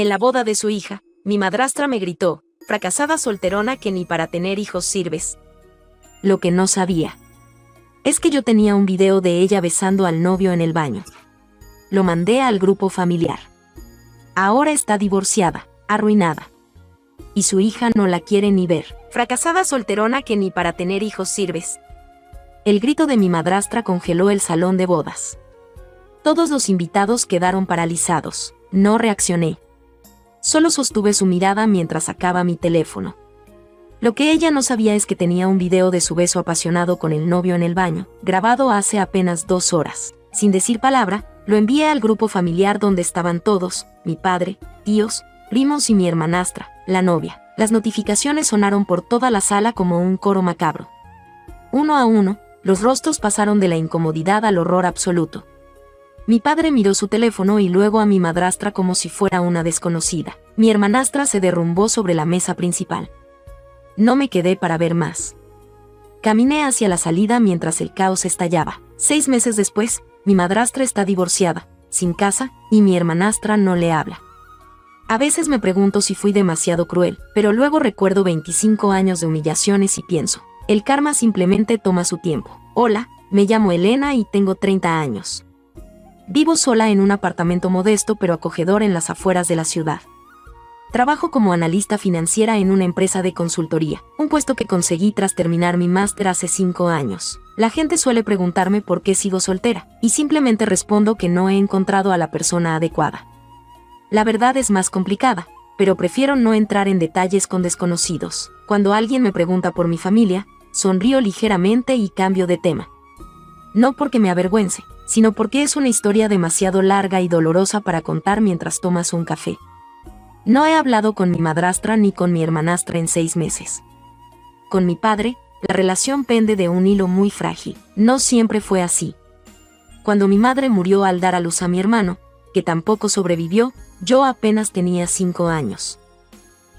En la boda de su hija, mi madrastra me gritó: fracasada solterona que ni para tener hijos sirves. Lo que no sabía es que yo tenía un video de ella besando al novio en el baño. Lo mandé al grupo familiar. Ahora está divorciada, arruinada. Y su hija no la quiere ni ver. Fracasada solterona que ni para tener hijos sirves. El grito de mi madrastra congeló el salón de bodas. Todos los invitados quedaron paralizados. No reaccioné. Solo sostuve su mirada mientras sacaba mi teléfono. Lo que ella no sabía es que tenía un video de su beso apasionado con el novio en el baño, grabado hace apenas 2 horas. Sin decir palabra, lo envié al grupo familiar donde estaban todos, mi padre, tíos, primos y mi hermanastra, la novia. Las notificaciones sonaron por toda la sala como un coro macabro. Uno a uno, los rostros pasaron de la incomodidad al horror absoluto. Mi padre miró su teléfono y luego a mi madrastra como si fuera una desconocida. Mi hermanastra se derrumbó sobre la mesa principal. No me quedé para ver más. Caminé hacia la salida mientras el caos estallaba. 6 meses después, mi madrastra está divorciada, sin casa, y mi hermanastra no le habla. A veces me pregunto si fui demasiado cruel, pero luego recuerdo 25 años de humillaciones y pienso, el karma simplemente toma su tiempo. Hola, me llamo Elena y tengo 30 años. Vivo sola en un apartamento modesto pero acogedor en las afueras de la ciudad. Trabajo como analista financiera en una empresa de consultoría, un puesto que conseguí tras terminar mi máster hace 5 años. La gente suele preguntarme por qué sigo soltera, y simplemente respondo que no he encontrado a la persona adecuada. La verdad es más complicada, pero prefiero no entrar en detalles con desconocidos. Cuando alguien me pregunta por mi familia, sonrío ligeramente y cambio de tema. No porque me avergüence, sino porque es una historia demasiado larga y dolorosa para contar mientras tomas un café. No he hablado con mi madrastra ni con mi hermanastra en 6 meses. Con mi padre, la relación pende de un hilo muy frágil. No siempre fue así. Cuando mi madre murió al dar a luz a mi hermano, que tampoco sobrevivió, yo apenas tenía 5 años.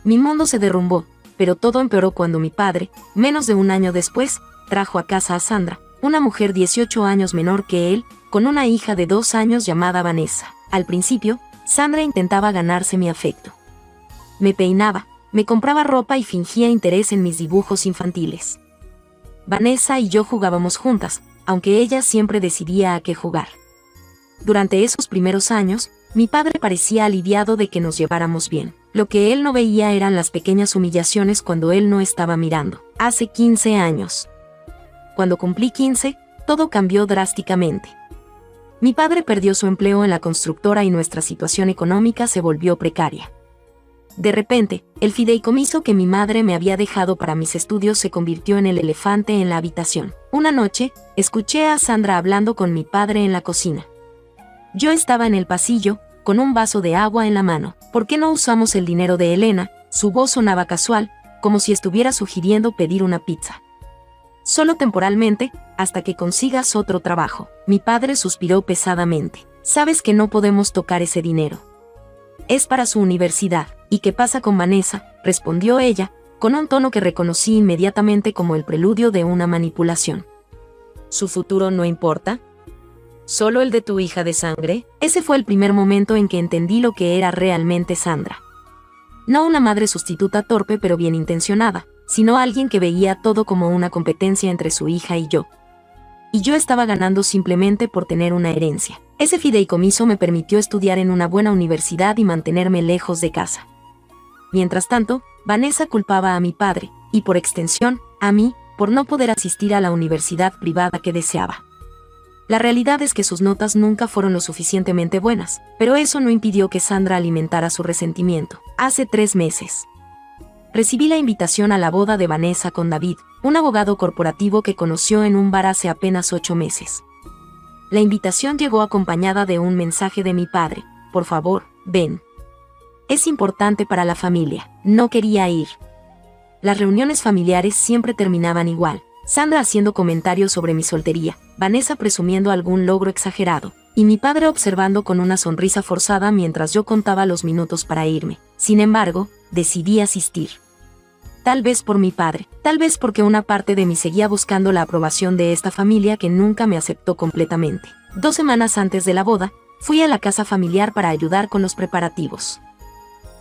Mi mundo se derrumbó, pero todo empeoró cuando mi padre, menos de un año después, trajo a casa a Sandra, una mujer 18 años menor que él, con una hija de 2 años llamada Vanessa. Al principio, Sandra intentaba ganarse mi afecto. Me peinaba, me compraba ropa y fingía interés en mis dibujos infantiles. Vanessa y yo jugábamos juntas, aunque ella siempre decidía a qué jugar. Durante esos primeros años, mi padre parecía aliviado de que nos lleváramos bien. Lo que él no veía eran las pequeñas humillaciones cuando él no estaba mirando. Hace 15 años. Cuando cumplí 15, todo cambió drásticamente. Mi padre perdió su empleo en la constructora y nuestra situación económica se volvió precaria. De repente, el fideicomiso que mi madre me había dejado para mis estudios se convirtió en el elefante en la habitación. Una noche, escuché a Sandra hablando con mi padre en la cocina. Yo estaba en el pasillo, con un vaso de agua en la mano. ¿Por qué no usamos el dinero de Elena? Su voz sonaba casual, como si estuviera sugiriendo pedir una pizza. Solo temporalmente, hasta que consigas otro trabajo. Mi padre suspiró pesadamente. Sabes que no podemos tocar ese dinero. Es para su universidad. ¿Y qué pasa con Vanessa?, respondió ella, con un tono que reconocí inmediatamente como el preludio de una manipulación. ¿Su futuro no importa? ¿Solo el de tu hija de sangre? Ese fue el primer momento en que entendí lo que era realmente Sandra. No una madre sustituta torpe pero bien intencionada, sino alguien que veía todo como una competencia entre su hija y yo. Y yo estaba ganando simplemente por tener una herencia. Ese fideicomiso me permitió estudiar en una buena universidad y mantenerme lejos de casa. Mientras tanto, Vanessa culpaba a mi padre, y por extensión, a mí, por no poder asistir a la universidad privada que deseaba. La realidad es que sus notas nunca fueron lo suficientemente buenas, pero eso no impidió que Sandra alimentara su resentimiento. Hace 3 meses. Recibí la invitación a la boda de Vanessa con David, un abogado corporativo que conoció en un bar hace apenas 8 meses. La invitación llegó acompañada de un mensaje de mi padre: por favor, ven. Es importante para la familia. No quería ir. Las reuniones familiares siempre terminaban igual. Sandra haciendo comentarios sobre mi soltería, Vanessa presumiendo algún logro exagerado, y mi padre observando con una sonrisa forzada mientras yo contaba los minutos para irme. Sin embargo, decidí asistir. Tal vez por mi padre, tal vez porque una parte de mí seguía buscando la aprobación de esta familia que nunca me aceptó completamente. 2 semanas antes de la boda, fui a la casa familiar para ayudar con los preparativos.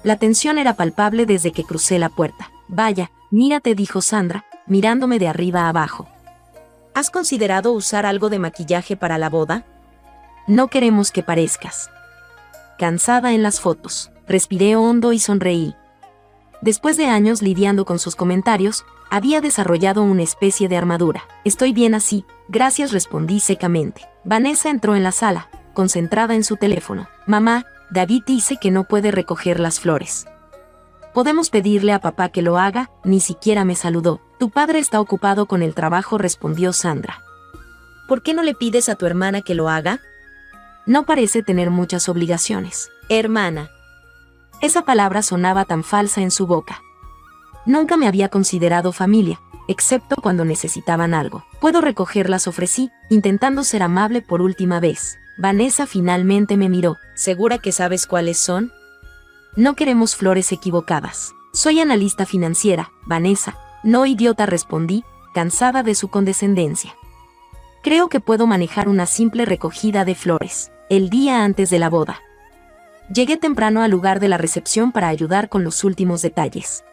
La tensión era palpable desde que crucé la puerta. Vaya, mírate, dijo Sandra, mirándome de arriba a abajo. ¿Has considerado usar algo de maquillaje para la boda? No queremos que parezcas cansada en las fotos. Respiré hondo y sonreí. Después de años lidiando con sus comentarios, había desarrollado una especie de armadura. Estoy bien así, gracias, respondí secamente. Vanessa entró en la sala, concentrada en su teléfono. Mamá, David dice que no puede recoger las flores. ¿Podemos pedirle a papá que lo haga? Ni siquiera me saludó. Tu padre está ocupado con el trabajo, respondió Sandra. ¿Por qué no le pides a tu hermana que lo haga? No parece tener muchas obligaciones. Hermana. Esa palabra sonaba tan falsa en su boca. Nunca me había considerado familia, excepto cuando necesitaban algo. ¿Puedo recogerlas?, ofrecí, intentando ser amable por última vez. Vanessa finalmente me miró. ¿Segura que sabes cuáles son? No queremos flores equivocadas. Soy analista financiera, Vanessa. No, idiota, respondí, cansada de su condescendencia. Creo que puedo manejar una simple recogida de flores. El día antes de la boda. Llegué temprano al lugar de la recepción para ayudar con los últimos detalles.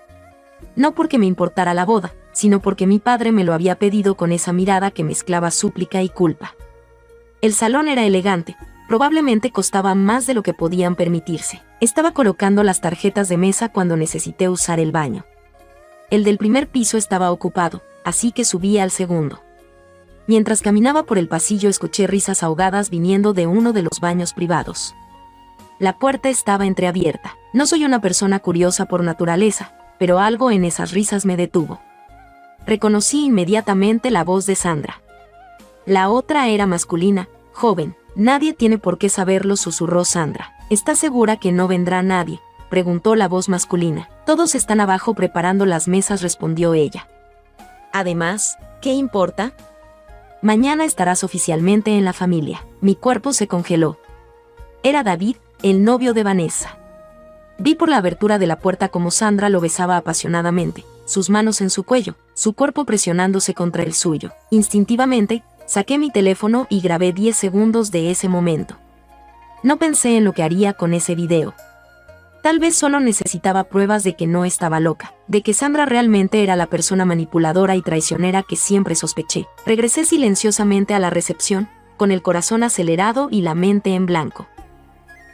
No porque me importara la boda, sino porque mi padre me lo había pedido con esa mirada que mezclaba súplica y culpa. El salón era elegante, probablemente costaba más de lo que podían permitirse. Estaba colocando las tarjetas de mesa cuando necesité usar el baño. El del primer piso estaba ocupado, así que subí al segundo. Mientras caminaba por el pasillo escuché risas ahogadas viniendo de uno de los baños privados. La puerta estaba entreabierta. No soy una persona curiosa por naturaleza, pero algo en esas risas me detuvo. Reconocí inmediatamente la voz de Sandra. La otra era masculina, joven. Nadie tiene por qué saberlo, susurró Sandra. ¿Estás segura que no vendrá nadie?, preguntó la voz masculina. Todos están abajo preparando las mesas, respondió ella. Además, ¿qué importa? Mañana estarás oficialmente en la familia. Mi cuerpo se congeló. Era David, el novio de Vanessa. Vi por la abertura de la puerta cómo Sandra lo besaba apasionadamente, sus manos en su cuello, su cuerpo presionándose contra el suyo. Instintivamente, saqué mi teléfono y grabé 10 segundos de ese momento. No pensé en lo que haría con ese video. Tal vez solo necesitaba pruebas de que no estaba loca, de que Sandra realmente era la persona manipuladora y traicionera que siempre sospeché. Regresé silenciosamente a la recepción, con el corazón acelerado y la mente en blanco.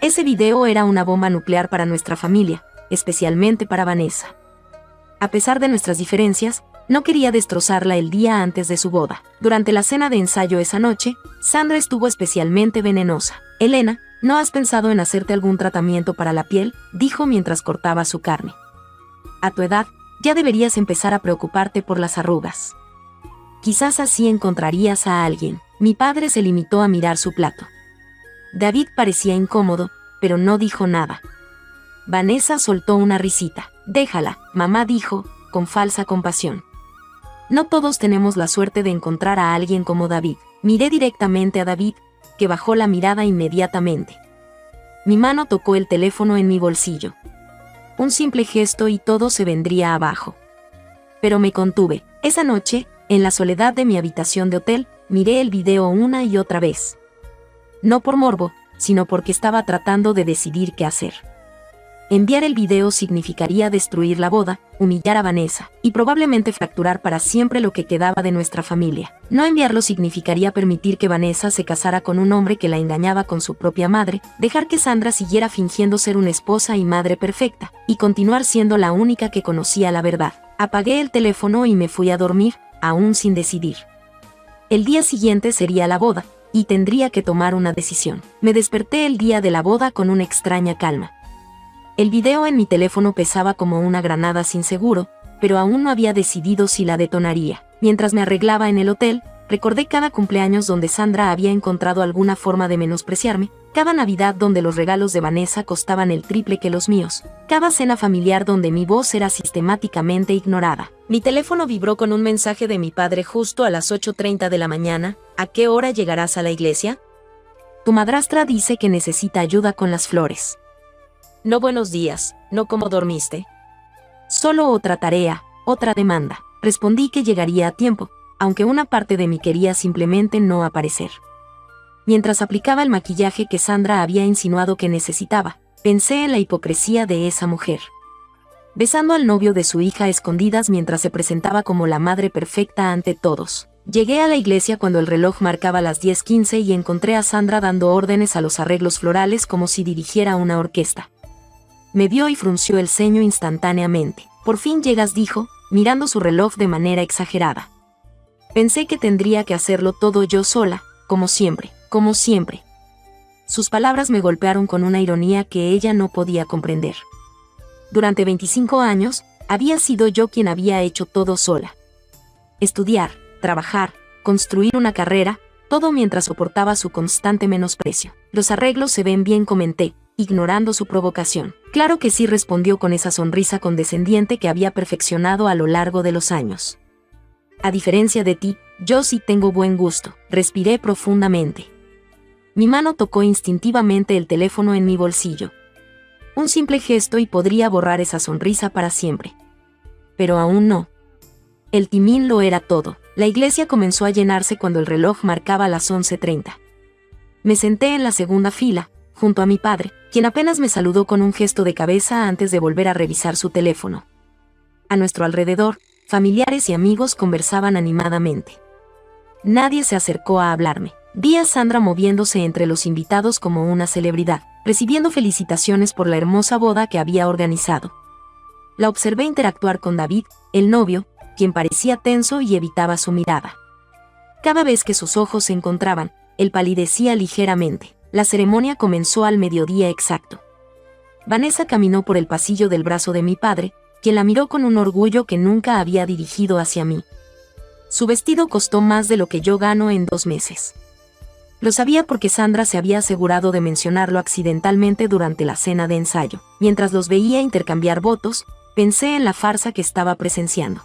Ese video era una bomba nuclear para nuestra familia, especialmente para Vanessa. A pesar de nuestras diferencias, no quería destrozarla el día antes de su boda. Durante la cena de ensayo esa noche, Sandra estuvo especialmente venenosa. Elena, ¿no has pensado en hacerte algún tratamiento para la piel?, dijo mientras cortaba su carne. A tu edad, ya deberías empezar a preocuparte por las arrugas. Quizás así encontrarías a alguien. Mi padre se limitó a mirar su plato. David parecía incómodo, pero no dijo nada. Vanessa soltó una risita. Déjala, mamá dijo, con falsa compasión. No todos tenemos la suerte de encontrar a alguien como David. Miré directamente a David, que bajó la mirada inmediatamente. Mi mano tocó el teléfono en mi bolsillo. Un simple gesto y todo se vendría abajo. Pero me contuve. Esa noche, en la soledad de mi habitación de hotel, miré el video una y otra vez. No por morbo, sino porque estaba tratando de decidir qué hacer. Enviar el video significaría destruir la boda, humillar a Vanessa, y probablemente fracturar para siempre lo que quedaba de nuestra familia. No enviarlo significaría permitir que Vanessa se casara con un hombre que la engañaba con su propia madre, dejar que Sandra siguiera fingiendo ser una esposa y madre perfecta, y continuar siendo la única que conocía la verdad. Apagué el teléfono y me fui a dormir, aún sin decidir. El día siguiente sería la boda, y tendría que tomar una decisión. Me desperté el día de la boda con una extraña calma. El video en mi teléfono pesaba como una granada sin seguro, pero aún no había decidido si la detonaría. Mientras me arreglaba en el hotel, recordé cada cumpleaños donde Sandra había encontrado alguna forma de menospreciarme, cada Navidad donde los regalos de Vanessa costaban el triple que los míos, cada cena familiar donde mi voz era sistemáticamente ignorada. Mi teléfono vibró con un mensaje de mi padre justo a las 8:30 de la mañana. ¿A qué hora llegarás a la iglesia? Tu madrastra dice que necesita ayuda con las flores. No, buenos días, ¿no cómo dormiste? Solo otra tarea, otra demanda. Respondí que llegaría a tiempo, aunque una parte de mí quería simplemente no aparecer. Mientras aplicaba el maquillaje que Sandra había insinuado que necesitaba, Pensé en la hipocresía de esa mujer. Besando al novio de su hija a escondidas mientras se presentaba como la madre perfecta ante todos. Llegué a la iglesia cuando el reloj marcaba las 10:15 y encontré a Sandra dando órdenes a los arreglos florales como si dirigiera una orquesta. Me vio y frunció el ceño instantáneamente. Por fin llegas, dijo, mirando su reloj de manera exagerada. Pensé que tendría que hacerlo todo yo sola, como siempre, como siempre. Sus palabras me golpearon con una ironía que ella no podía comprender. Durante 25 años, había sido yo quien había hecho todo sola. Estudiar, trabajar, construir una carrera, todo mientras soportaba su constante menosprecio. Los arreglos se ven bien, comenté, ignorando su provocación. Claro que sí, respondió con esa sonrisa condescendiente que había perfeccionado a lo largo de los años. A diferencia de ti, yo sí tengo buen gusto. Respiré profundamente. Mi mano tocó instintivamente el teléfono en mi bolsillo. Un simple gesto y podría borrar esa sonrisa para siempre. Pero aún no. El timín lo era todo. La iglesia comenzó a llenarse cuando el reloj marcaba las 11:30. Me senté en la segunda fila, junto a mi padre, quien apenas me saludó con un gesto de cabeza antes de volver a revisar su teléfono. A nuestro alrededor, familiares y amigos conversaban animadamente. Nadie se acercó a hablarme. Vi a Sandra moviéndose entre los invitados como una celebridad, recibiendo felicitaciones por la hermosa boda que había organizado. La observé interactuar con David, el novio, quien parecía tenso y evitaba su mirada. Cada vez que sus ojos se encontraban, él palidecía ligeramente. La ceremonia comenzó al mediodía exacto. Vanessa caminó por el pasillo del brazo de mi padre, quien la miró con un orgullo que nunca había dirigido hacia mí. Su vestido costó más de lo que yo gano en 2 meses. Lo sabía porque Sandra se había asegurado de mencionarlo accidentalmente durante la cena de ensayo. Mientras los veía intercambiar votos, pensé en la farsa que estaba presenciando.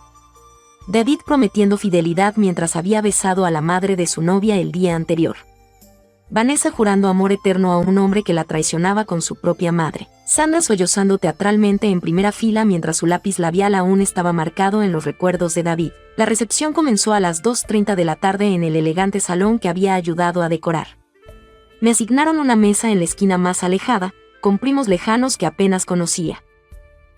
David prometiendo fidelidad mientras había besado a la madre de su novia el día anterior. Vanessa jurando amor eterno a un hombre que la traicionaba con su propia madre. Sandra sollozando teatralmente en primera fila mientras su lápiz labial aún estaba marcado en los recuerdos de David. La recepción comenzó a las 2:30 de la tarde en el elegante salón que había ayudado a decorar. Me asignaron una mesa en la esquina más alejada, con primos lejanos que apenas conocía.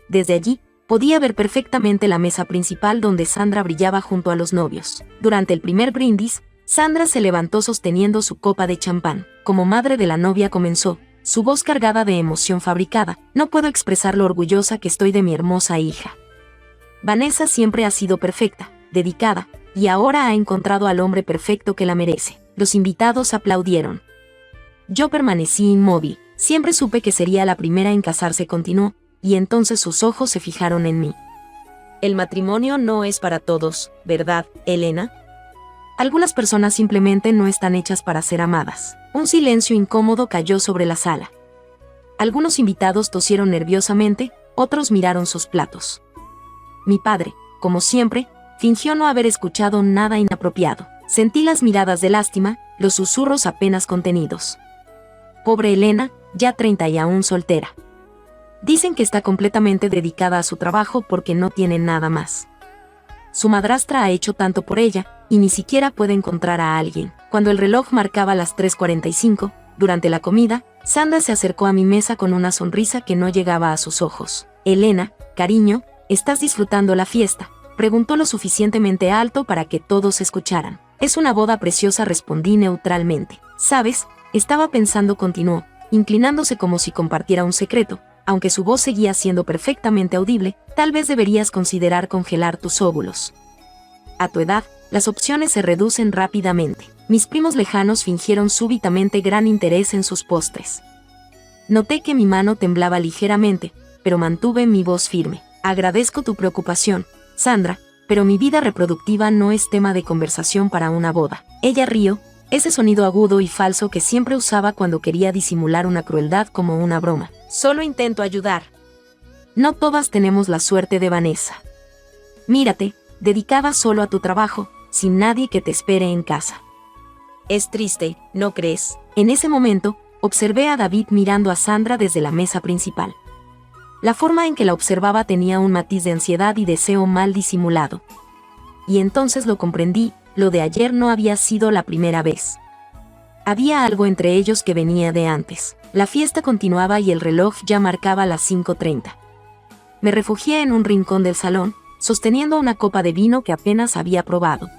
Desde allí, podía ver perfectamente la mesa principal donde Sandra brillaba junto a los novios. Durante el primer brindis, Sandra se levantó sosteniendo su copa de champán. Como madre de la novia comenzó, su voz cargada de emoción fabricada. No puedo expresar lo orgullosa que estoy de mi hermosa hija. Vanessa siempre ha sido perfecta, dedicada, y ahora ha encontrado al hombre perfecto que la merece. Los invitados aplaudieron. Yo permanecí inmóvil. Siempre supe que sería la primera en casarse, continuó, y entonces sus ojos se fijaron en mí. El matrimonio no es para todos, ¿verdad, Elena? Algunas personas simplemente no están hechas para ser amadas. Un silencio incómodo cayó sobre la sala. Algunos invitados tosieron nerviosamente, otros miraron sus platos. Mi padre, como siempre, fingió no haber escuchado nada inapropiado. Sentí las miradas de lástima, los susurros apenas contenidos. Pobre Elena, ya 30 y aún soltera. Dicen que está completamente dedicada a su trabajo porque no tiene nada más. Su madrastra ha hecho tanto por ella, y ni siquiera puede encontrar a alguien. Cuando el reloj marcaba las 3:45, durante la comida, Sandra se acercó a mi mesa con una sonrisa que no llegaba a sus ojos. Elena, cariño, ¿estás disfrutando la fiesta?, preguntó lo suficientemente alto para que todos escucharan. Es una boda preciosa, respondí neutralmente. ¿Sabes? Estaba pensando, continuó, inclinándose como si compartiera un secreto. Aunque su voz seguía siendo perfectamente audible, tal vez deberías considerar congelar tus óvulos. A tu edad, las opciones se reducen rápidamente. Mis primos lejanos fingieron súbitamente gran interés en sus postres. Noté que mi mano temblaba ligeramente, pero mantuve mi voz firme. Agradezco tu preocupación, Sandra, pero mi vida reproductiva no es tema de conversación para una boda. Ella rió, ese sonido agudo y falso que siempre usaba cuando quería disimular una crueldad como una broma. Solo intento ayudar. No todas tenemos la suerte de Vanessa. Mírate, dedicada solo a tu trabajo, sin nadie que te espere en casa. Es triste, ¿no crees? En ese momento, observé a David mirando a Sandra desde la mesa principal. La forma en que la observaba tenía un matiz de ansiedad y deseo mal disimulado. Y entonces lo comprendí, lo de ayer no había sido la primera vez. Había algo entre ellos que venía de antes. La fiesta continuaba y el reloj ya marcaba las 5:30. Me refugié en un rincón del salón, sosteniendo una copa de vino que apenas había probado.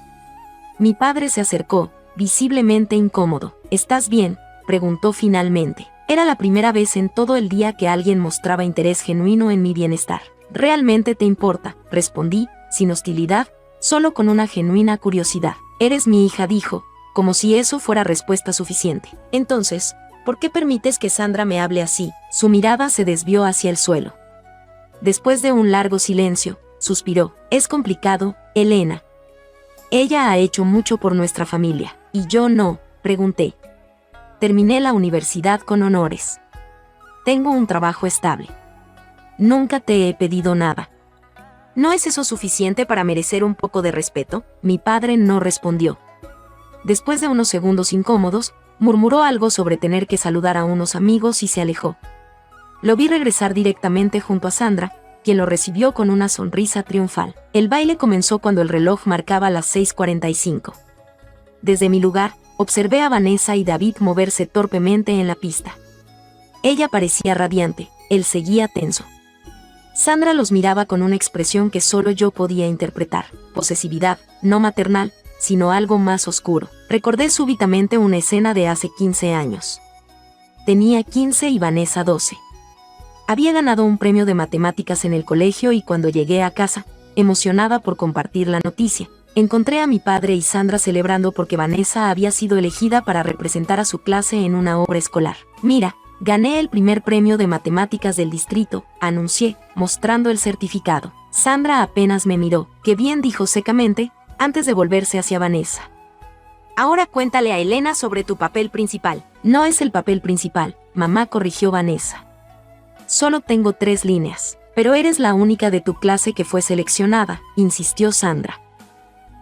Mi padre se acercó, visiblemente incómodo. ¿Estás bien?, preguntó finalmente. Era la primera vez en todo el día que alguien mostraba interés genuino en mi bienestar. ¿Realmente te importa?, respondí, sin hostilidad, solo con una genuina curiosidad. Eres mi hija, dijo, como si eso fuera respuesta suficiente. Entonces, ¿por qué permites que Sandra me hable así? Su mirada se desvió hacia el suelo. Después de un largo silencio, suspiró. Es complicado, Elena. Ella ha hecho mucho por nuestra familia. ¿Y yo no?, pregunté. Terminé la universidad con honores. Tengo un trabajo estable. Nunca te he pedido nada. ¿No es eso suficiente para merecer un poco de respeto? Mi padre no respondió. Después de unos segundos incómodos, murmuró algo sobre tener que saludar a unos amigos y se alejó. Lo vi regresar directamente junto a Sandra, quien lo recibió con una sonrisa triunfal. El baile comenzó cuando el reloj marcaba las 6:45. Desde mi lugar, observé a Vanessa y David moverse torpemente en la pista. Ella parecía radiante, él seguía tenso. Sandra los miraba con una expresión que solo yo podía interpretar, posesividad, no maternal, sino algo más oscuro. Recordé súbitamente una escena de hace 15 años. Tenía 15 y Vanessa 12. Había ganado un premio de matemáticas en el colegio y cuando llegué a casa, emocionada por compartir la noticia, encontré a mi padre y Sandra celebrando porque Vanessa había sido elegida para representar a su clase en una obra escolar. Mira, gané el primer premio de matemáticas del distrito, anuncié, mostrando el certificado. Sandra apenas me miró. Qué bien, dijo secamente, antes de volverse hacia Vanessa. Ahora cuéntale a Elena sobre tu papel principal. No es el papel principal, mamá, corrigió Vanessa. Solo tengo 3 líneas. Pero eres la única de tu clase que fue seleccionada, insistió Sandra.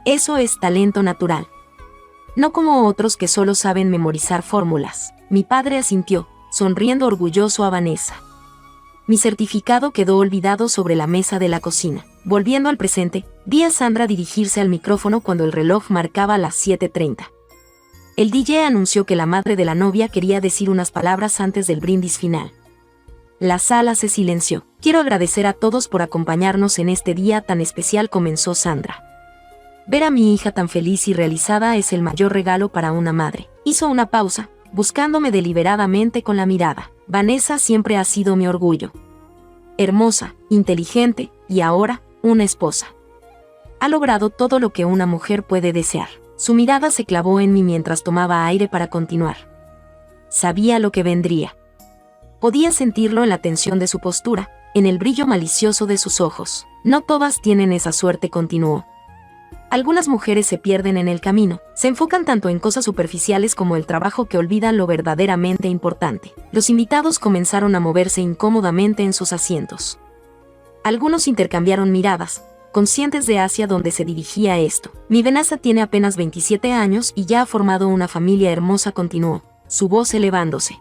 Eso es talento natural. No como otros que solo saben memorizar fórmulas. Mi padre asintió, sonriendo orgulloso a Vanessa. Mi certificado quedó olvidado sobre la mesa de la cocina. Volviendo al presente, vi a Sandra dirigirse al micrófono cuando el reloj marcaba las 7:30. El DJ anunció que la madre de la novia quería decir unas palabras antes del brindis final. La sala se silenció. Quiero agradecer a todos por acompañarnos en este día tan especial, comenzó Sandra. Ver a mi hija tan feliz y realizada es el mayor regalo para una madre. Hizo una pausa, buscándome deliberadamente con la mirada. Vanessa siempre ha sido mi orgullo. Hermosa, inteligente, y ahora, una esposa. Ha logrado todo lo que una mujer puede desear. Su mirada se clavó en mí mientras tomaba aire para continuar. Sabía lo que vendría. Podía sentirlo en la tensión de su postura, en el brillo malicioso de sus ojos. No todas tienen esa suerte, continuó. Algunas mujeres se pierden en el camino, se enfocan tanto en cosas superficiales como el trabajo que olvidan lo verdaderamente importante. Los invitados comenzaron a moverse incómodamente en sus asientos. Algunos intercambiaron miradas, conscientes de hacia dónde se dirigía esto. Mi Vanessa tiene apenas 27 años y ya ha formado una familia hermosa, continuó, su voz elevándose.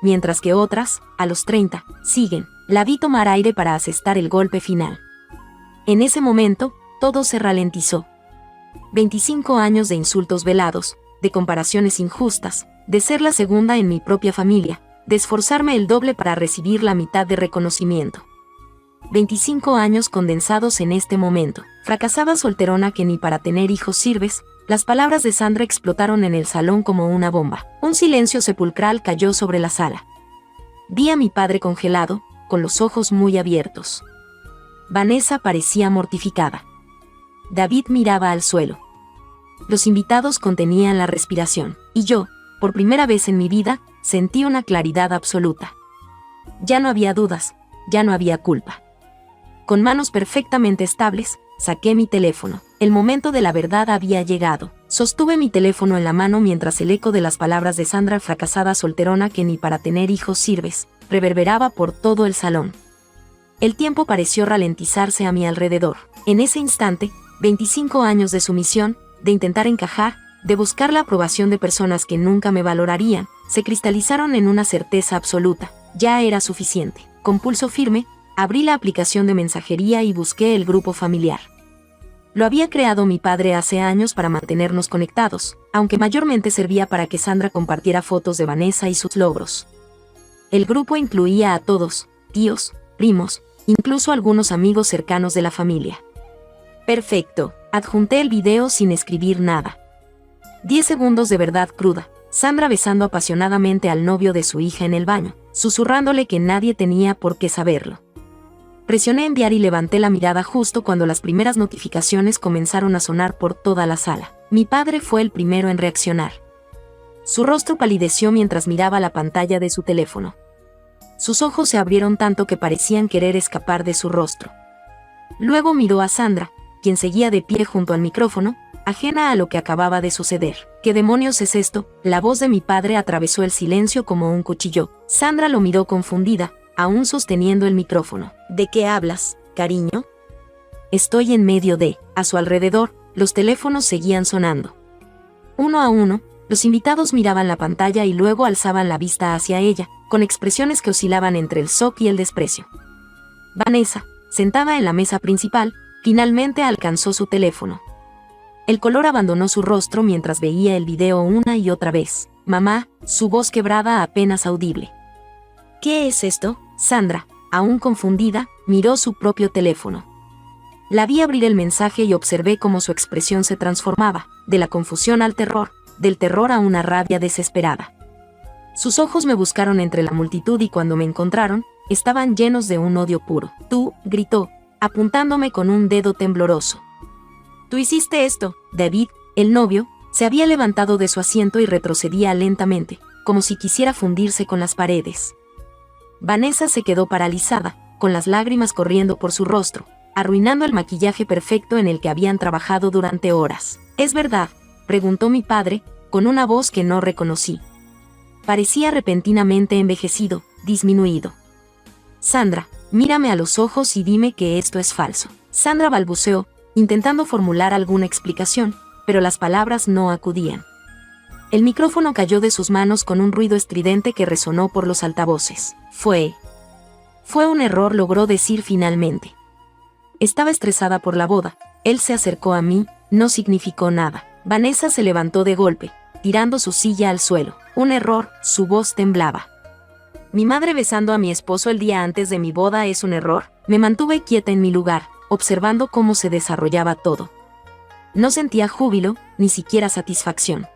Mientras que otras, a los 30, siguen. La vi tomar aire para asestar el golpe final. En ese momento, todo se ralentizó. 25 años de insultos velados, de comparaciones injustas, de ser la segunda en mi propia familia, de esforzarme el doble para recibir la mitad de reconocimiento. 25 años condensados en este momento. Fracasada solterona que ni para tener hijos sirves. Las palabras de Sandra explotaron en el salón como una bomba. Un silencio sepulcral cayó sobre la sala. Vi a mi padre congelado, con los ojos muy abiertos. Vanessa parecía mortificada. David miraba al suelo. Los invitados contenían la respiración, y yo, por primera vez en mi vida, sentí una claridad absoluta. Ya no había dudas, ya no había culpa. Con manos perfectamente estables, saqué mi teléfono. El momento de la verdad había llegado. Sostuve mi teléfono en la mano mientras el eco de las palabras de Sandra, fracasada solterona que ni para tener hijos sirves, reverberaba por todo el salón. El tiempo pareció ralentizarse a mi alrededor. En ese instante, 25 años de sumisión, de intentar encajar, de buscar la aprobación de personas que nunca me valorarían, se cristalizaron en una certeza absoluta. Ya era suficiente. Con pulso firme, abrí la aplicación de mensajería y busqué el grupo familiar. Lo había creado mi padre hace años para mantenernos conectados, aunque mayormente servía para que Sandra compartiera fotos de Vanessa y sus logros. El grupo incluía a todos, tíos, primos, incluso algunos amigos cercanos de la familia. Perfecto, adjunté el video sin escribir nada. 10 segundos de verdad cruda, Sandra besando apasionadamente al novio de su hija en el baño, susurrándole que nadie tenía por qué saberlo. Presioné enviar y levanté la mirada justo cuando las primeras notificaciones comenzaron a sonar por toda la sala. Mi padre fue el primero en reaccionar. Su rostro palideció mientras miraba la pantalla de su teléfono. Sus ojos se abrieron tanto que parecían querer escapar de su rostro. Luego miró a Sandra, quien seguía de pie junto al micrófono, ajena a lo que acababa de suceder. ¿Qué demonios es esto? La voz de mi padre atravesó el silencio como un cuchillo. Sandra lo miró confundida, aún sosteniendo el micrófono. ¿De qué hablas, cariño? Estoy en medio de... A su alrededor, los teléfonos seguían sonando. Uno a uno, los invitados miraban la pantalla y luego alzaban la vista hacia ella, con expresiones que oscilaban entre el shock y el desprecio. Vanessa, sentada en la mesa principal, finalmente alcanzó su teléfono. El color abandonó su rostro mientras veía el video una y otra vez. Mamá, su voz quebrada apenas audible. ¿Qué es esto? Sandra, aún confundida, miró su propio teléfono. La vi abrir el mensaje y observé cómo su expresión se transformaba, de la confusión al terror, del terror a una rabia desesperada. Sus ojos me buscaron entre la multitud y cuando me encontraron, estaban llenos de un odio puro. Tú, gritó, apuntándome con un dedo tembloroso. Tú hiciste esto. David, el novio, se había levantado de su asiento y retrocedía lentamente, como si quisiera fundirse con las paredes. Vanessa se quedó paralizada, con las lágrimas corriendo por su rostro, arruinando el maquillaje perfecto en el que habían trabajado durante horas. ¿Es verdad?, preguntó mi padre, con una voz que no reconocí. Parecía repentinamente envejecido, disminuido. Sandra, mírame a los ojos y dime que esto es falso. Sandra balbuceó, intentando formular alguna explicación, pero las palabras no acudían. El micrófono cayó de sus manos con un ruido estridente que resonó por los altavoces. Fue un error, logró decir finalmente. Estaba estresada por la boda. Él se acercó a mí, no significó nada. Vanessa se levantó de golpe, tirando su silla al suelo. Un error, su voz temblaba. ¿Mi madre besando a mi esposo el día antes de mi boda es un error? Me mantuve quieta en mi lugar, observando cómo se desarrollaba todo. No sentía júbilo, ni siquiera satisfacción.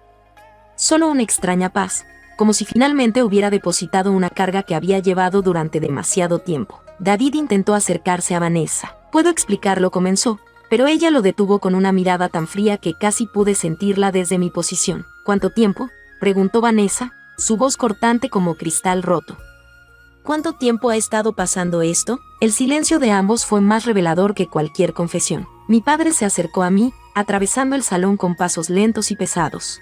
Solo una extraña paz, como si finalmente hubiera depositado una carga que había llevado durante demasiado tiempo. David intentó acercarse a Vanessa. Puedo explicarlo, comenzó, pero ella lo detuvo con una mirada tan fría que casi pude sentirla desde mi posición. ¿Cuánto tiempo?, preguntó Vanessa, su voz cortante como cristal roto. ¿Cuánto tiempo ha estado pasando esto? El silencio de ambos fue más revelador que cualquier confesión. Mi padre se acercó a mí, atravesando el salón con pasos lentos y pesados.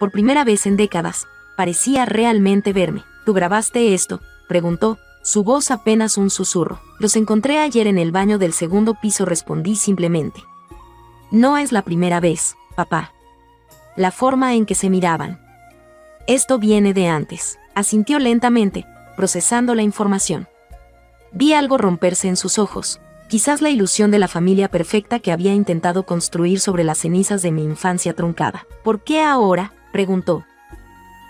Por primera vez en décadas, parecía realmente verme. ¿Tú grabaste esto?, preguntó, su voz apenas un susurro. Los encontré ayer en el baño del segundo piso, respondí simplemente. No es la primera vez, papá. La forma en que se miraban. Esto viene de antes, asintió lentamente, procesando la información. Vi algo romperse en sus ojos, quizás la ilusión de la familia perfecta que había intentado construir sobre las cenizas de mi infancia truncada. ¿Por qué ahora?, preguntó.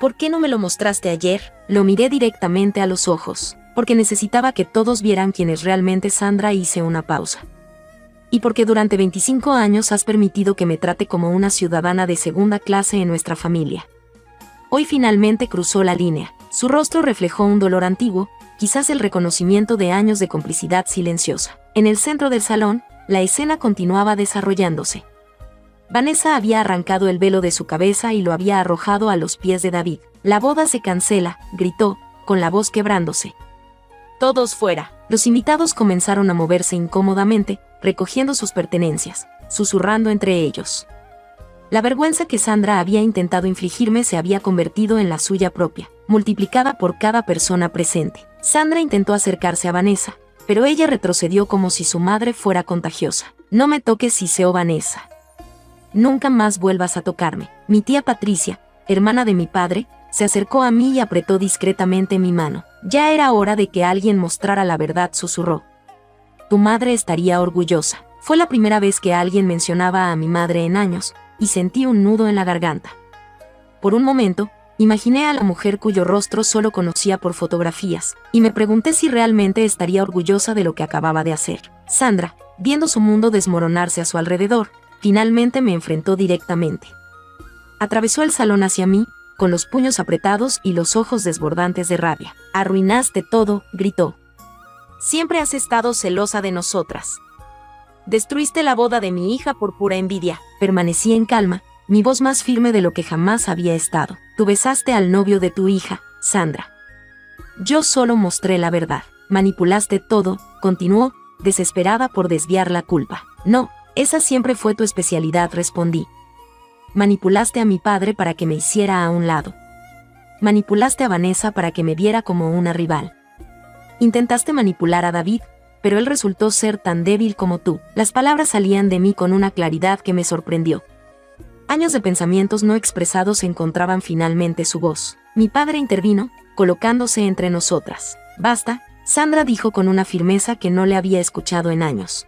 ¿Por qué no me lo mostraste ayer? Lo miré directamente a los ojos, porque necesitaba que todos vieran quién es realmente Sandra. Hice una pausa. Y porque durante 25 años has permitido que me trate como una ciudadana de segunda clase en nuestra familia. Hoy finalmente cruzó la línea. Su rostro reflejó un dolor antiguo, quizás el reconocimiento de años de complicidad silenciosa. En el centro del salón, la escena continuaba desarrollándose. Vanessa había arrancado el velo de su cabeza y lo había arrojado a los pies de David. La boda se cancela, gritó, con la voz quebrándose. Todos fuera. Los invitados comenzaron a moverse incómodamente, recogiendo sus pertenencias, susurrando entre ellos. La vergüenza que Sandra había intentado infligirme se había convertido en la suya propia, multiplicada por cada persona presente. Sandra intentó acercarse a Vanessa, pero ella retrocedió como si su madre fuera contagiosa. No me toques, siseó Vanessa. Nunca más vuelvas a tocarme. Mi tía Patricia, hermana de mi padre, se acercó a mí y apretó discretamente mi mano. Ya era hora de que alguien mostrara la verdad, susurró. Tu madre estaría orgullosa. Fue la primera vez que alguien mencionaba a mi madre en años, y sentí un nudo en la garganta. Por un momento, Imaginé a la mujer cuyo rostro solo conocía por fotografías, y me pregunté si realmente estaría orgullosa de lo que acababa de hacer. Sandra, viendo su mundo desmoronarse a su alrededor, finalmente me enfrentó directamente. Atravesó el salón hacia mí, con los puños apretados y los ojos desbordantes de rabia. «Arruinaste todo», gritó. «Siempre has estado celosa de nosotras. Destruiste la boda de mi hija por pura envidia». Permanecí en calma, mi voz más firme de lo que jamás había estado. «Tú besaste al novio de tu hija, Sandra. Yo solo mostré la verdad. Manipulaste todo», continuó, desesperada por desviar la culpa. «No, esa siempre fue tu especialidad», respondí. «Manipulaste a mi padre para que me hiciera a un lado. Manipulaste a Vanessa para que me viera como una rival. Intentaste manipular a David, pero él resultó ser tan débil como tú». Las palabras salían de mí con una claridad que me sorprendió. Años de pensamientos no expresados encontraban finalmente su voz. Mi padre intervino, colocándose entre nosotras. «Basta», Sandra dijo con una firmeza que no le había escuchado en años.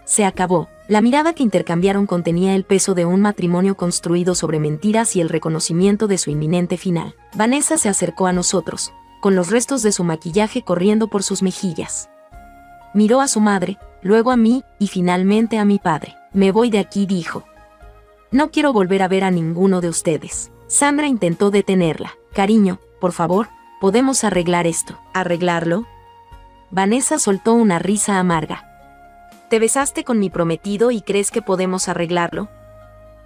Se acabó. La mirada que intercambiaron contenía el peso de un matrimonio construido sobre mentiras y el reconocimiento de su inminente final. Vanessa se acercó a nosotros, con los restos de su maquillaje corriendo por sus mejillas. Miró a su madre, luego a mí y finalmente a mi padre. «Me voy de aquí», dijo. «No quiero volver a ver a ninguno de ustedes». Sandra intentó detenerla. «Cariño, por favor, podemos arreglar esto». «¿Arreglarlo?». Vanessa soltó una risa amarga. «¿Te besaste con mi prometido y crees que podemos arreglarlo?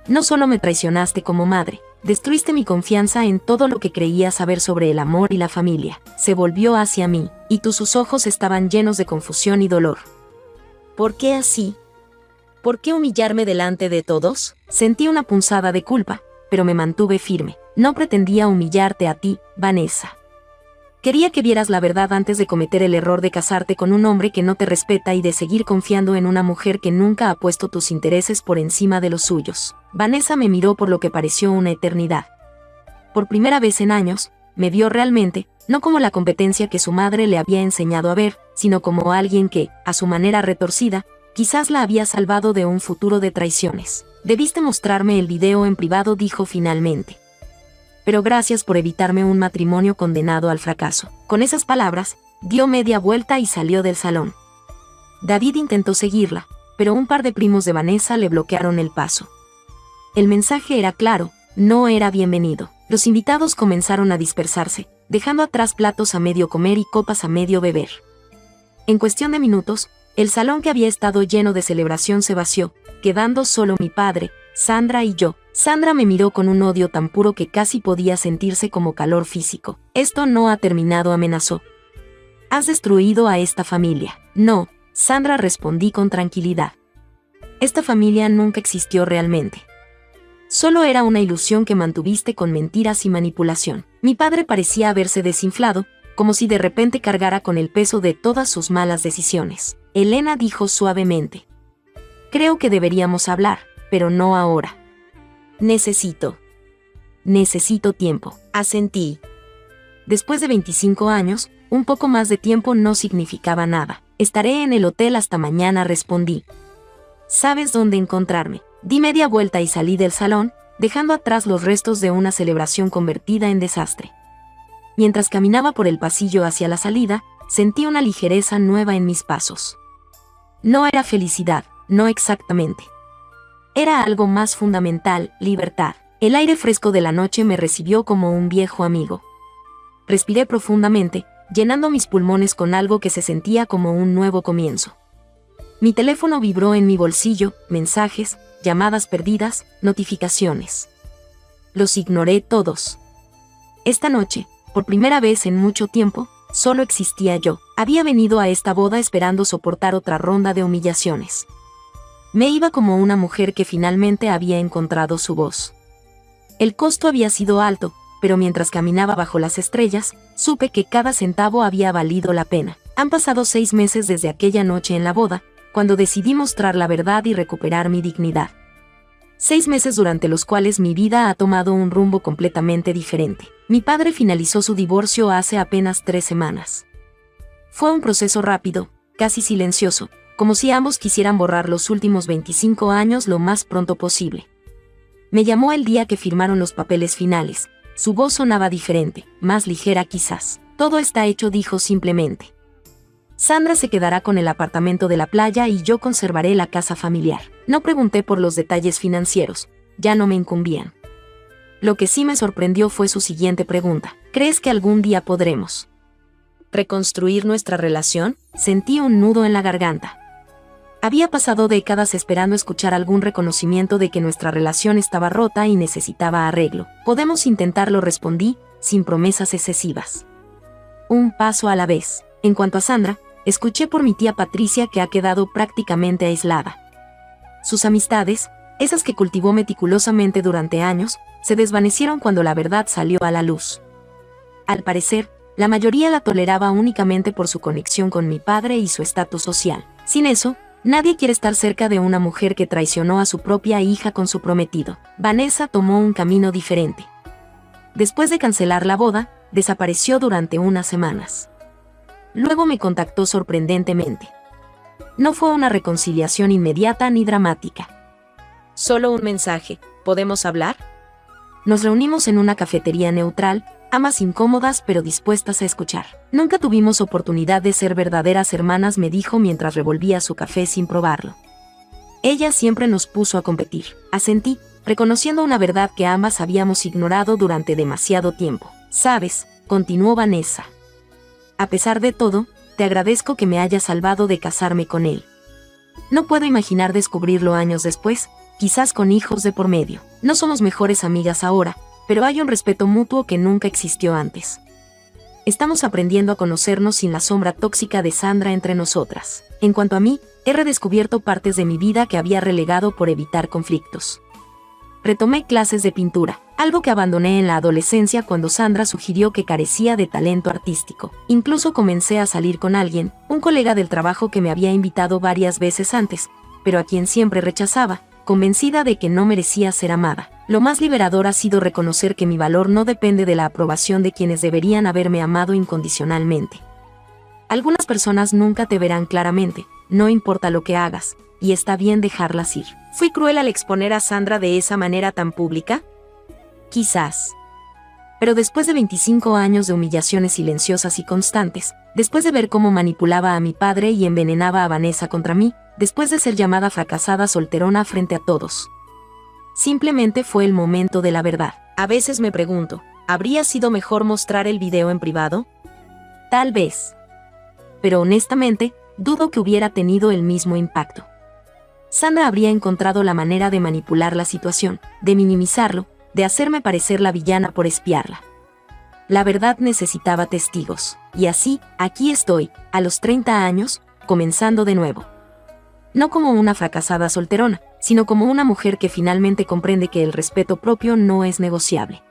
No solo me traicionaste como madre, destruiste mi confianza en todo lo que creía saber sobre el amor y la familia». Se volvió hacia mí, y sus ojos estaban llenos de confusión y dolor. «¿Por qué así? ¿Por qué humillarme delante de todos?». Sentí una punzada de culpa, pero me mantuve firme. «No pretendía humillarte a ti, Vanessa. Quería que vieras la verdad antes de cometer el error de casarte con un hombre que no te respeta y de seguir confiando en una mujer que nunca ha puesto tus intereses por encima de los suyos». Vanessa me miró por lo que pareció una eternidad. Por primera vez en años, me vio realmente, no como la competencia que su madre le había enseñado a ver, sino como alguien que, a su manera retorcida, quizás la había salvado de un futuro de traiciones. «Debiste mostrarme el video en privado», dijo finalmente. «Pero gracias por evitarme un matrimonio condenado al fracaso». Con esas palabras, dio media vuelta y salió del salón. David intentó seguirla, pero un par de primos de Vanessa le bloquearon el paso. El mensaje era claro, no era bienvenido. Los invitados comenzaron a dispersarse, dejando atrás platos a medio comer y copas a medio beber. En cuestión de minutos, el salón que había estado lleno de celebración se vació, quedando solo mi padre, Sandra y yo. Sandra me miró con un odio tan puro que casi podía sentirse como calor físico. «Esto no ha terminado», amenazó. «Has destruido a esta familia». «No», Sandra, respondí con tranquilidad. «Esta familia nunca existió realmente. Solo era una ilusión que mantuviste con mentiras y manipulación». Mi padre parecía haberse desinflado, como si de repente cargara con el peso de todas sus malas decisiones. «Elena», dijo suavemente. «Creo que deberíamos hablar, pero no ahora. Necesito tiempo». Asentí. Después de 25 años, un poco más de tiempo no significaba nada. «Estaré en el hotel hasta mañana», respondí. «¿Sabes dónde encontrarme?». Di media vuelta y salí del salón, dejando atrás los restos de una celebración convertida en desastre. Mientras caminaba por el pasillo hacia la salida, sentí una ligereza nueva en mis pasos. No era felicidad, no exactamente. Era algo más fundamental, libertad. El aire fresco de la noche me recibió como un viejo amigo. Respiré profundamente, llenando mis pulmones con algo que se sentía como un nuevo comienzo. Mi teléfono vibró en mi bolsillo, mensajes, llamadas perdidas, notificaciones. Los ignoré todos. Esta noche, por primera vez en mucho tiempo, solo existía yo. Había venido a esta boda esperando soportar otra ronda de humillaciones. Me iba como una mujer que finalmente había encontrado su voz. El costo había sido alto, pero mientras caminaba bajo las estrellas, supe que cada centavo había valido la pena. Han pasado 6 meses desde aquella noche en la boda, cuando decidí mostrar la verdad y recuperar mi dignidad. 6 meses durante los cuales mi vida ha tomado un rumbo completamente diferente. Mi padre finalizó su divorcio hace apenas 3 semanas. Fue un proceso rápido, casi silencioso, como si ambos quisieran borrar los últimos 25 años lo más pronto posible. Me llamó el día que firmaron los papeles finales, Su voz sonaba diferente, más ligera quizás. Todo está hecho, dijo simplemente. Sandra se quedará con el apartamento de la playa y yo conservaré la casa familiar. No pregunté por los detalles financieros, ya no me incumbían. Lo que sí me sorprendió fue su siguiente pregunta. ¿Crees que algún día podremos reconstruir nuestra relación? Sentí un nudo en la garganta. Había pasado décadas esperando escuchar algún reconocimiento de que nuestra relación estaba rota y necesitaba arreglo. Podemos intentarlo, respondí, sin promesas excesivas. Un paso a la vez. En cuanto a Sandra, escuché por mi tía Patricia que ha quedado prácticamente aislada. Sus amistades, esas que cultivó meticulosamente durante años, se desvanecieron cuando la verdad salió a la luz. Al parecer, la mayoría la toleraba únicamente por su conexión con mi padre y su estatus social. Sin eso, nadie quiere estar cerca de una mujer que traicionó a su propia hija con su prometido. Vanessa tomó un camino diferente. Después de cancelar la boda, desapareció durante unas semanas. Luego me contactó sorprendentemente. No fue una reconciliación inmediata ni dramática. Solo un mensaje: ¿podemos hablar? Nos reunimos en una cafetería neutral, ambas incómodas pero dispuestas a escuchar. Nunca tuvimos oportunidad de ser verdaderas hermanas, me dijo mientras revolvía su café sin probarlo. Ella siempre nos puso a competir. Asentí, reconociendo una verdad que ambas habíamos ignorado durante demasiado tiempo. ¿Sabes?, continuó Vanessa. A pesar de todo, te agradezco que me hayas salvado de casarme con él. No puedo imaginar descubrirlo años después, quizás con hijos de por medio. No somos mejores amigas ahora, pero hay un respeto mutuo que nunca existió antes. Estamos aprendiendo a conocernos sin la sombra tóxica de Sandra entre nosotras. En cuanto a mí, he redescubierto partes de mi vida que había relegado por evitar conflictos. Retomé clases de pintura, algo que abandoné en la adolescencia cuando Sandra sugirió que carecía de talento artístico. Incluso comencé a salir con alguien, un colega del trabajo que me había invitado varias veces antes, pero a quien siempre rechazaba, convencida de que no merecía ser amada. Lo más liberador ha sido reconocer que mi valor no depende de la aprobación de quienes deberían haberme amado incondicionalmente. Algunas personas nunca te verán claramente, no importa lo que hagas, y está bien dejarlas ir. ¿Fui cruel al exponer a Sandra de esa manera tan pública? Quizás. Pero después de 25 años de humillaciones silenciosas y constantes, después de ver cómo manipulaba a mi padre y envenenaba a Vanessa contra mí, después de ser llamada fracasada solterona frente a todos, simplemente fue el momento de la verdad. A veces me pregunto, ¿habría sido mejor mostrar el video en privado? Tal vez. Pero honestamente, dudo que hubiera tenido el mismo impacto. Sandra habría encontrado la manera de manipular la situación, de minimizarlo, de hacerme parecer la villana por espiarla. La verdad necesitaba testigos, y así, aquí estoy, a los 30 años, comenzando de nuevo. No como una fracasada solterona, sino como una mujer que finalmente comprende que el respeto propio no es negociable.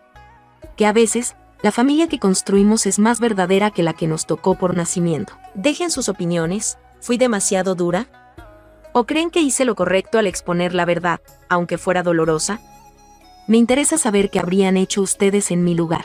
Que a veces, la familia que construimos es más verdadera que la que nos tocó por nacimiento. Dejen sus opiniones, ¿fui demasiado dura? ¿O creen que hice lo correcto al exponer la verdad, aunque fuera dolorosa? Me interesa saber qué habrían hecho ustedes en mi lugar.